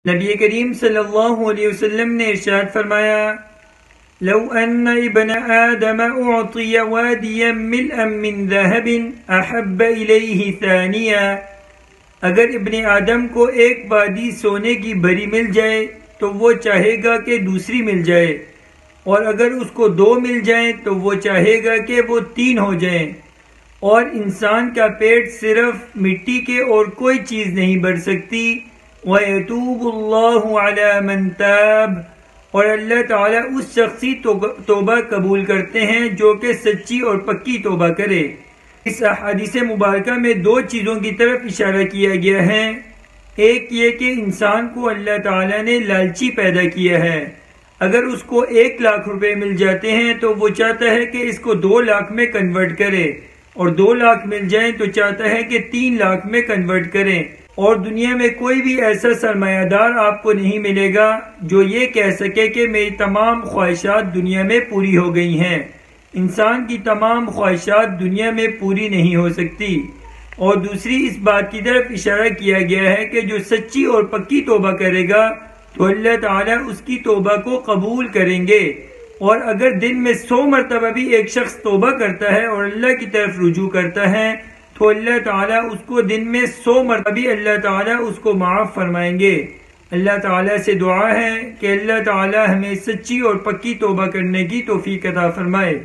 نبی کریم صلی اللہ علیہ وسلم نے ارشاد فرمایا، لو ان ابن آدم اعطی وادیا ملئا من ذهب احب الیہ ثانیا، اگر ابن آدم کو ایک وادی سونے کی بھری مل جائے تو وہ چاہے گا کہ دوسری مل جائے، اور اگر اس کو 2 مل جائیں تو وہ چاہے گا کہ وہ 3 ہو جائیں۔ اور انسان کا پیٹ صرف مٹی کے اور کوئی چیز نہیں بھر سکتی۔ وَيَتُوبُ اللَّهُ عَلَى مَن تَابَ، اور اللہ تعالیٰ اس شخص کی توبہ قبول کرتے ہیں جو کہ سچی اور پکی توبہ کرے۔ اس احادیث مبارکہ میں 2 چیزوں کی طرف اشارہ کیا گیا ہے۔ ایک یہ کہ انسان کو اللہ تعالیٰ نے لالچی پیدا کیا ہے، اگر اس کو 1 لاکھ روپے مل جاتے ہیں تو وہ چاہتا ہے کہ اس کو 2 لاکھ میں کنورٹ کرے، اور 2 لاکھ مل جائیں تو چاہتا ہے کہ 3 لاکھ میں کنورٹ کریں۔ اور دنیا میں کوئی بھی ایسا سرمایہ دار آپ کو نہیں ملے گا جو یہ کہہ سکے کہ میری تمام خواہشات دنیا میں پوری ہو گئی ہیں۔ انسان کی تمام خواہشات دنیا میں پوری نہیں ہو سکتی۔ اور دوسری اس بات کی طرف اشارہ کیا گیا ہے کہ جو سچی اور پکی توبہ کرے گا تو اللہ تعالیٰ اس کی توبہ کو قبول کریں گے۔ اور اگر دن میں 100 مرتبہ بھی ایک شخص توبہ کرتا ہے اور اللہ کی طرف رجوع کرتا ہے تو اللہ تعالیٰ اس کو دن میں 100 مرتبہ بھی اللہ تعالیٰ اس کو معاف فرمائیں گے۔ اللہ تعالیٰ سے دعا ہے کہ اللہ تعالیٰ ہمیں سچی اور پکی توبہ کرنے کی توفیق عطا فرمائے۔